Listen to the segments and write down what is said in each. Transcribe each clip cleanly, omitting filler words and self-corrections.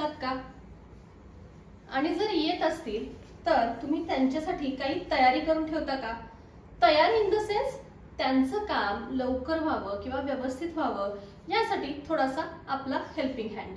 येतात का? आणि जर येत असतील तर तुम्ही त्यांच्यासाठी काही तयारी करून ठेवता का? तयारी इन द सेन्स त्यांचं काम लवकर व्हावं किंवा व्यवस्थित व्हावं यासाठी थोडासा आपला हेल्पिंग हँड.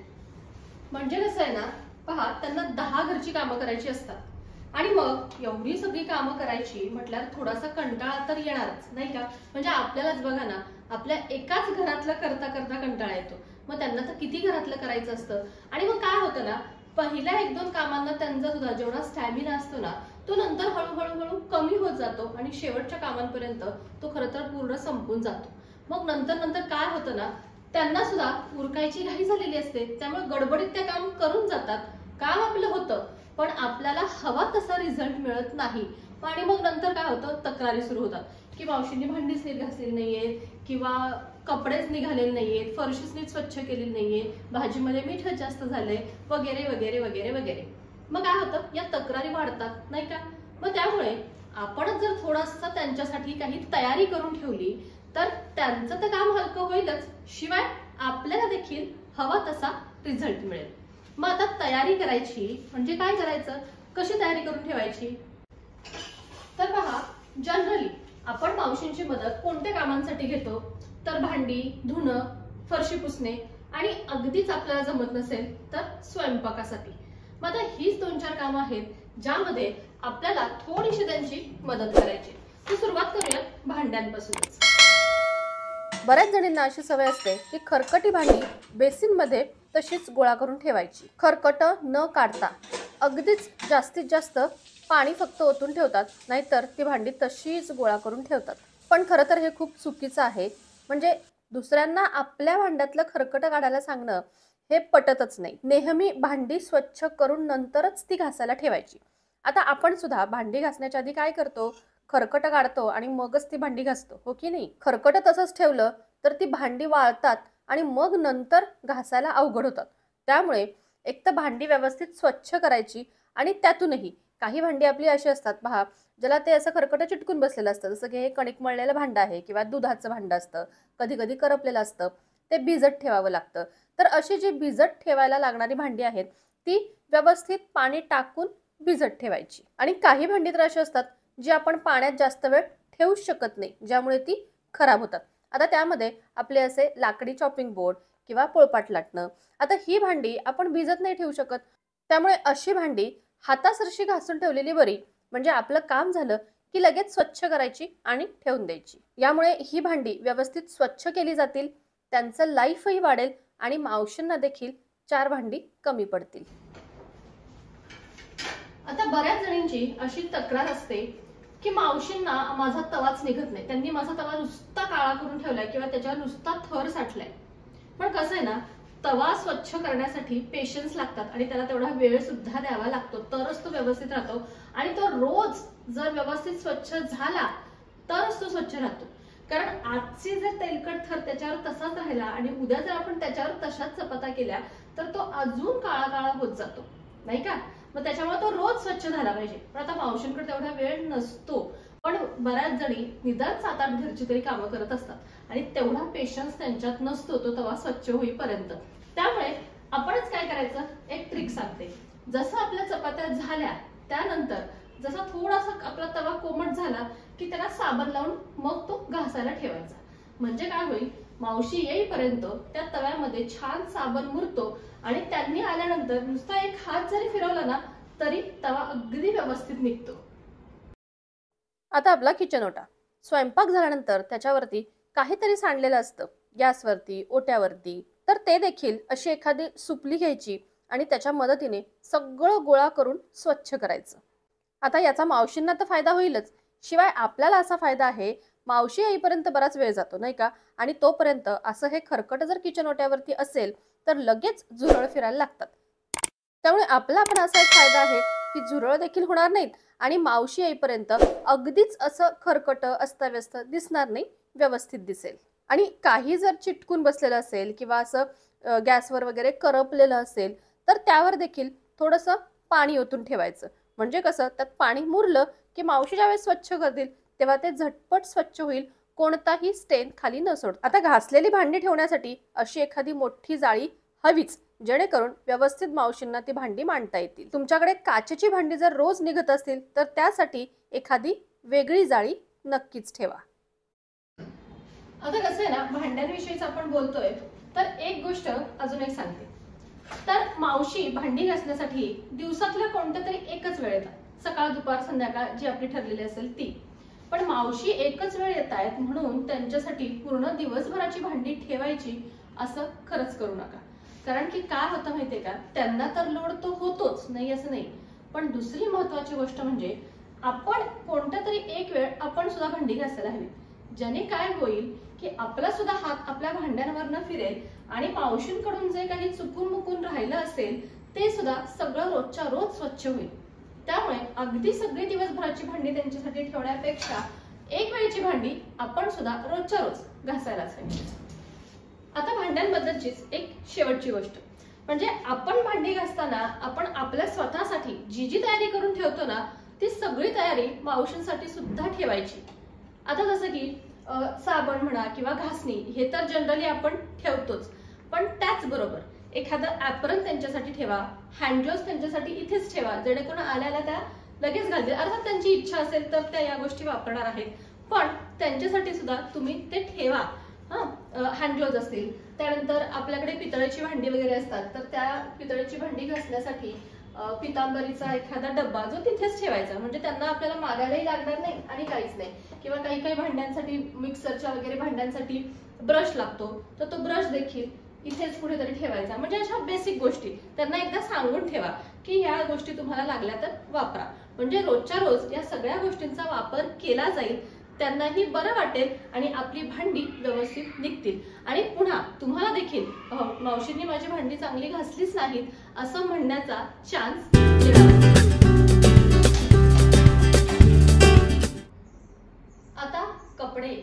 म्हणजे कसं आहे ना, पहा, त्यांना 10 घरची कामं करायची असतात आणि मग एवढी सगळी कामं करायची म्हटल्यावर थोडासा कंटाळा तर येणारच, नाही का? म्हणजे आपल्यालाच बघा ना, आपल्या एकाच घरातलं करता करता कंटाळा येतो, मग त्यांना तर किती घरातलं करायचं असतं. आणि मग काय होतं ना, पहिल्या 1-2 कामांना त्यांचा सुद्धा जेवढा स्टॅमिना असतो ना, तो नंतर हळूहळू कमी होत जातो आणि शेवटच्या कामांपर्यंत तो खरं तर पूर्ण संपून जातो. मग नंतर काय होतं ना, त्यांना सुद्धा उरकायची घाई झालेली असते, त्यामुळे गडबडीत ते काम करून जातात. काम आपलं होतं पण आपल्याला हवा तसा रिझल्ट मिळत नाही. आणि मग नंतर काय होतं, तक्रारी सुरू होतात की मावशींनी भांडीच नीट घासलेली नाहीये किंवा कपडेच निघालेले नाहीयेत, फरशीच नीट स्वच्छ केलेली नाहीये, भाजीमध्ये मीठच जास्त झालंय, वगैरे वगैरे वगैरे वगैरे. मग काय होतं, या तक्रारी वाढतात, नाही का? मग त्यामुळे आपणच जर थोडासा त्यांच्यासाठी काही तयारी करून ठेवली तर त्यांचं तर काम हलकं होईलच, शिवाय आपल्याला देखील हवा तसा रिझल्ट मिळेल. मग आता तयारी करायची म्हणजे काय करायचं, कशी तयारी करून ठेवायची? तर पहा, जनरली आपण मावशींची मदत कोणत्या कामांसाठी घेतो? तर भांडी धुणं, फरशी पुसणे आणि अगदीच आपल्याला जमत नसेल तर स्वयंपाकासाठी. मग आता हीच 2-4 कामं आहेत ज्यामध्ये आपल्याला थोडीशी त्यांची मदत करायची. तर सुरुवात करूयात भांड्यांपासूनच. बऱ्याच जणींना अशी सवय असते की खरकटी भांडी बेसिनमध्ये तशीच गोळा करून ठेवायची, खरकट न काढता. अगदीच जास्तीत जास्त पाणी फक्त ओतून ठेवतात, नाहीतर ती भांडी तशीच गोळा करून ठेवतात. पण खरं तर हे खूप चुकीचं आहे. म्हणजे दुसऱ्यांना आपल्या भांड्यातलं खरकट काढायला सांगणं हे पटतच नाही. नेहमी भांडी स्वच्छ करून नंतरच ती घासायला ठेवायची. आता आपण सुद्धा भांडी घासण्याच्या आधी काय करतो, खरकट काढतो आणि मगच ती भांडी घासतो, हो की नाही? खरकट तसंच ठेवलं तर ती भांडी वाळतात आणि मग नंतर घासायला अवघड होतात. त्यामुळे एक तर भांडी व्यवस्थित स्वच्छ करायची आणि त्यातूनही काही भांडी आपली अशी असतात पहा, ज्याला ते असं खरकट चिटकून बसलेलं असतं. जसं की हे कणिक मळलेलं भांडं आहे किंवा दुधाचं भांडं असतं, कधी कधी करपलेलं असतं, ते भिजत ठेवावं लागतं. तर अशी जी भिजत ठेवायला लागणारी भांडी आहेत ती व्यवस्थित पाणी टाकून भिजत ठेवायची. आणि काही भांडी तर अशी असतात जी आपण पाण्यात जास्त वेळ ठेवू शकत नाही, ज्यामुळे ती खराब होतात. आता त्यामध्ये आपले असे लाकडी चॉपिंग बोर्ड किंवा पोळपाट लाटणं. आता ही भांडी आपण भिजत नाही ठेवू शकत, त्यामुळे अशी भांडी हातासरशी घासून ठेवलेली बरी. म्हणजे आपलं काम झालं की लगेच स्वच्छ करायची आणि ठेवून द्यायची. यामुळे ही भांडी व्यवस्थित स्वच्छ केली जातील, त्यांचं लाईफही वाढेल आणि मावशींना देखील 4 भांडी कमी पडतील. आता बऱ्याच जणींची अशी तक्रार असते की मावशींना माझा तवाच निघत नाही, त्यांनी माझा तवा नुसता काळा करून ठेवलाय किंवा त्याच्यावर नुसता थर साठलाय. पण कसं आहे ना, तवा स्वच्छ करण्यासाठी पेशन्स लागतात आणि त्याला तेवढा वेळ सुद्धा द्यावा लागतो, तरच तो व्यवस्थित राहतो. आणि तो रोज जर व्यवस्थित स्वच्छ झाला तरच तो स्वच्छ राहतो. कारण आजची जर तेलकट थर त्याच्यावर तसाच राहिला आणि उद्या जर आपण त्याच्यावर तशाच चपात्या केल्या तर तो अजून काळा काळा होत जातो, नाही का? मग त्याच्यामुळे तो रोज स्वच्छ झाला पाहिजे. पण आता मावशींकडे तेवढा वेळ नसतो, पण बऱ्याच जणी निदान 7-8 घरची तरी कामं करत असतात आणि तेवढा पेशन्स त्यांच्यात नसतो तो तवा स्वच्छ होईपर्यंत. त्यामुळे आपणच काय करायचं, एक ट्रिक सांगते. जसं आपल्या चपात्या झाल्या त्यानंतर जसा थोडासा आपला तवा कोमट झाला की त्याला साबण लावून मग तो घासायला ठेवायचा. म्हणजे काय होईल, मावशी येईपर्यंत त्या तव्यामध्ये छान साबण मुरतो आणि त्यांनी आल्यानंतर नुसता एक हात जरी फिरवला ना तरी तवा अगदी व्यवस्थित निघतो. आता आपला किचन ओटा. स्वयंपाक झाल्यानंतर त्याच्यावरती काहीतरी सांडलेलं असतं, गॅसवरती, ओट्यावरती. तर ते देखील अशी एखादी सुपली घ्यायची आणि त्याच्या मदतीने सगळं गोळा करून स्वच्छ करायचं. आता याचा मावशींना तर फायदा होईलच, शिवाय आपल्याला असा फायदा आहे, मावशी येईपर्यंत बराच वेळ जातो, नाही का? आणि तोपर्यंत असं हे खरकट जर किचन ओट्यावरती असेल तर लगेच झुरळ फिरायला लागतात. त्यामुळे आपला पण असा एक फायदा आहे की झुरळ देखील होणार नाहीत आणि मावशी येईपर्यंत अगदीच असं खरकट अस्ताव्यस्त दिसणार नाही, व्यवस्थित दिसेल. आणि काही जर चिटकून बसलेलं असेल किंवा असं गॅसवर वगैरे करपलेलं असेल तर त्यावर देखील थोडंसं पाणी ओतून ठेवायचं. म्हणजे कसं, त्यात पाणी मुरलं की मावशी ज्यावेळेस स्वच्छ करतील तेव्हा ते झटपट स्वच्छ होईल, कोणताही स्टेन खाली न सोडता. आता घासलेली भांडी ठेवण्यासाठी अशी एखादी मोठी जाळी हवीच, जेणेकरून व्यवस्थित मावशींना ती भांडी मांडता येतील. तुमच्याकडे काचेची भांडी जर रोज निघत असतील तर त्यासाठी एखादी वेगळी जाळी नक्कीच ठेवा. आता कसं आहे ना, भांड्यांविषयीच आपण बोलतोय तर एक गोष्ट अजून एक सांगते. तर मावशी भांडी घासण्यासाठी दिवसातल्या कोणत्या तरी एकच वेळ येतात, सकाळ दुपार संध्याकाळ जी आपली ठरलेली असेल ती. पण मावशी एकच वेळ येत आहेत म्हणून त्यांच्यासाठी पूर्ण दिवसभराची भांडी ठेवायची असं खरंच करू नका. कारण की काय होतं माहितीये का, त्यांना तर लोड तो होतोच, नाही असं नाही, पण दुसरी महत्वाची गोष्ट म्हणजे आपण कोणत्या तरी एक वेळ आपण सुद्धा भांडी घासायला हवी. ज्याने काय होईल की आपला सुद्धा हात आपल्या भांड्यांवरनं फिरेल आणि मावशींकडून जे काही चुकून मुकून राहिलं असेल ते सुद्धा सगळं रोजच्या रोज स्वच्छ होईल. त्यामुळे अगदी सगळी दिवसभराची भांडी त्यांच्यासाठी ठेवण्यापेक्षा एक वेळची भांडी आपण सुद्धा रोजच्या रोज घासायलाच हवी. आता भांड्यांबद्दलचीच एक शेवटची गोष्ट म्हणजे आपण भांडी घासताना आपण आपल्या स्वतःसाठी जी जी तयारी करून ठेवतो ना ती सगळी तयारी मावशींसाठी सुद्धा ठेवायची. आता जसं की साबण म्हणा किंवा घासणी हे तर जनरली आपण ठेवतोच, पण त्याचबरोबर एखादं ॲप्रन त्यांच्यासाठी ठेवा, हँड ग्लोव्स त्यांच्यासाठी इथेच ठेवा, जेणेकरून आल्याला त्या लगेच घालतील. अर्थात त्यांची इच्छा असेल तर त्या या गोष्टी वापरणार आहेत, पण त्यांच्यासाठी सुद्धा तुम्ही ते ठेवा. हँड ग्लोव्स असतील, त्यानंतर आपल्याकडे पितळेची भांडी वगैरे असतात तर त्या पितळेची भांडी घासण्यासाठी पितांबरीचा एखादा डब्बा जो तिथेच ठेवायचा, म्हणजे त्यांना आपल्याला मागायलाही लागणार नाही आणि काहीच नाही. किंवा काही काही भांड्यांसाठी मिक्सरच्या वगैरे भांड्यांसाठी ब्रश लागतो तर तो ब्रश देखील इथेच कुठेतरी ठेवायचा. म्हणजे अशा बेसिक गोष्टी त्यांना एकदा सांगून ठेवा की ह्या गोष्टी तुम्हाला लागल्या तर वापरा, म्हणजे रोजच्या रोज या सगळ्या गोष्टींचा वापर केला जाईल, त्यांनाही बरं वाटेल आणि आपली भांडी व्यवस्थित निघतील. आणि पुन्हा तुम्हाला देखील मावशींनी माझी भांडी चांगली घासलीच नाहीत असं म्हणण्याचा चान्स देणार. आता कपडे,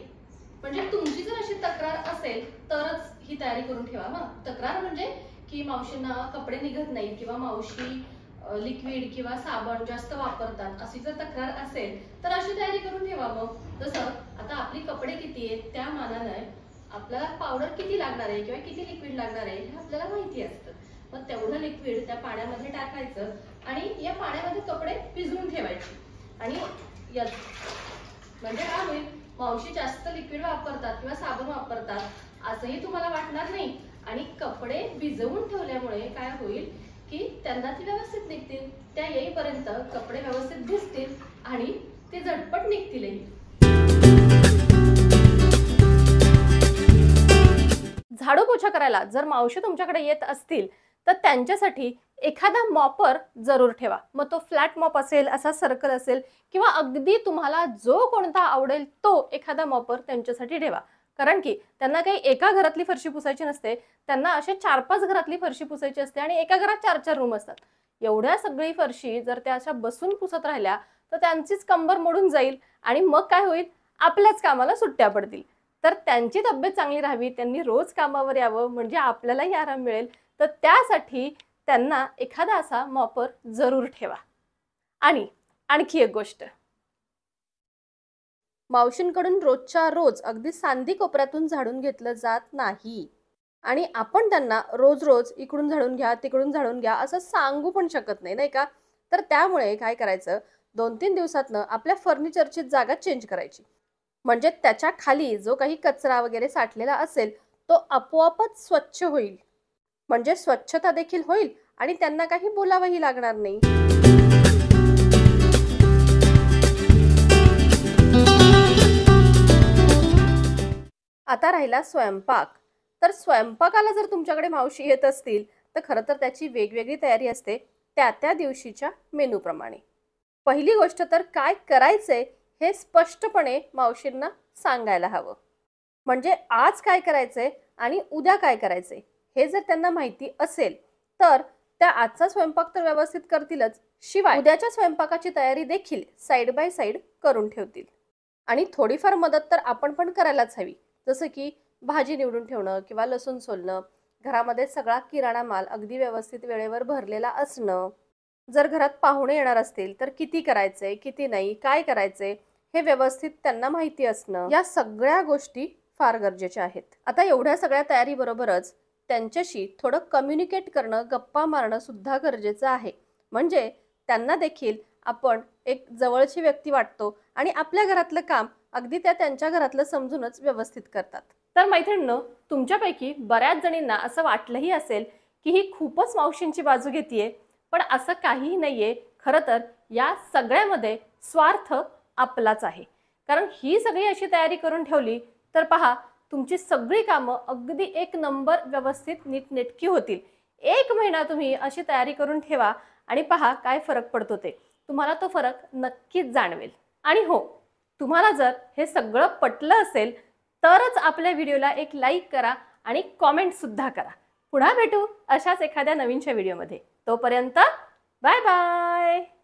म्हणजे तुमची जर अशी तक्रार असेल तरच ही तयारी करून ठेवा. तक्रार म्हणजे की मावशींना कपडे निघत नाहीत किंवा मावशी लिक्विड किंवा साबण जास्त वापरतात अशी जर तक्रार असेल तर अशी तयारी करून ठेवा. मग जसं आता आपली कपडे किती आहेत त्या मानाने आपल्याला पावडर किती लागणार आहे किंवा किती लिक्विड लागणार आहे हे आपल्याला माहिती असतं. मग तेवढं लिक्विड त्या पाण्यामध्ये टाकायचं आणि या पाण्यामध्ये कपडे भिजवून ठेवायचे. आणि म्हणजे काय होईल, मावशी जास्त लिक्विड वापरतात किंवा साबण वापरतात असंही तुम्हाला वाटणार नाही आणि कपडे भिजवून ठेवल्यामुळे काय होईल की त्यांना ती व्यवस्थित निघतील. त्या येईपर्यंत कपडे व्यवस्थित भिजतील आणि ते झटपट निघतीलही. झाडू पोछा करायला जर मावशी तुमच्याकडे येत असतील तर त्यांच्यासाठी एखादा मॉपर जरूर ठेवा. मग तो फ्लॅट मॉप असेल, असा सर्कल असेल किंवा अगदी तुम्हाला जो कोणता आवडेल तो एखादा मॉपर त्यांच्यासाठी ठेवा. कारण की त्यांना काही एका घरातली फरशी पुसायची नसते, त्यांना असे 4-5 घरातली फरशी पुसायची असते आणि एका घरात 4-4 रूम असतात. एवढ्या सगळी फरशी जर त्या अशा बसून पुसत राहिल्या तर त्यांचीच कंबर मोडून जाईल आणि मग काय होईल, आपल्याच कामाला सुट्ट्या पडतील. तर त्यांची तब्येत चांगली राहावी, त्यांनी रोज कामावर यावं म्हणजे आपल्यालाही आराम मिळेल, तर त्यासाठी त्यांना एखादा असा मॉपर जरूर ठेवा. आणि आणखी एक गोष्ट, मावशींकडून रोजच्या रोज अगदी सांदी कोपऱ्यातून झाडून घेतलं जात नाही आणि आपण त्यांना रोज रोज इकडून झाडून घ्या तिकडून झाडून घ्या असं सांगू पण शकत नाही, नाही का. तर त्यामुळे काय करायचं, 2-3 दिवसातनं आपल्या फर्निचरची जागा चेंज करायची. म्हणजे त्याच्या खाली जो काही कचरा वगैरे साठलेला असेल तो आपोआपच स्वच्छ होईल, म्हणजे स्वच्छता देखील होईल आणि त्यांना काही बोलावंही लागणार नाही. आता राहिला स्वयंपाक. तर स्वयंपाकाला जर तुमच्याकडे मावशी येत असतील तर खरं तर त्याची वेगवेगळी तयारी असते त्या त्या दिवशीच्या मेनूप्रमाणे. पहिली गोष्ट तर काय करायचंय हे स्पष्टपणे मावशींना सांगायला हवं. म्हणजे आज काय करायचंय आणि उद्या काय करायचंय हे जर त्यांना माहिती असेल तर त्या आजचा स्वयंपाक तर व्यवस्थित करतीलच, शिवाय उद्याच्या स्वयंपाकाची तयारी देखील साइड बाय साइड करून ठेवतील. आणि थोडीफार मदत तर आपण पण करायलाच हवी, जसं की भाजी निवडून ठेवणं किंवा लसूण सोलणं, घरामध्ये सगळा किराणा माल अगदी व्यवस्थित वेळेवर भरलेला असणं, जर घरात पाहुणे येणार असतील तर किती करायचंय किती नाही काय करायचंय हे व्यवस्थित त्यांना माहिती असणं, या सगळ्या गोष्टी फार गरजेच्या आहेत. आता एवढ्या सगळ्या तयारी बरोबरच त्यांच्याशी थोडं कम्युनिकेट करणं, गप्पा मारणं सुद्धा गरजेचं आहे. म्हणजे त्यांना देखील आपण एक जवळची व्यक्ती वाटतो आणि आपल्या घरातलं काम अगदी त्या त्यांच्या घरातलं समजूनच व्यवस्थित करतात. तर मैत्रिणींनो, तुमच्यापैकी बऱ्याच जणींना असं वाटलंही असेल की ही खूपच मावशींची बाजू घेतीये, पण असं काहीही नाहीये. खरं तर या सगळ्यामध्ये स्वार्थ आपलाच आहे. कारण ही सगळी अशी तयारी करून ठेवली तर पहा, तुमची सगळी कामं अगदी एक नंबर व्यवस्थित नीटनेटकी होतील. 1 महिना तुम्ही अशी तयारी करून ठेवा आणि पहा काय फरक पडतो ते. तुम्हाला तो फरक नक्कीच जाणवेल. आणि हो, तुम्हाला जर हे सगळं पटलं असेल तरच आपल्या व्हिडिओला एक लाईक करा आणि कॉमेंट सुद्धा करा. पुन्हा भेटू अशाच एखाद्या नवीनशा व्हिडिओमध्ये. तोपर्यंत बाय बाय.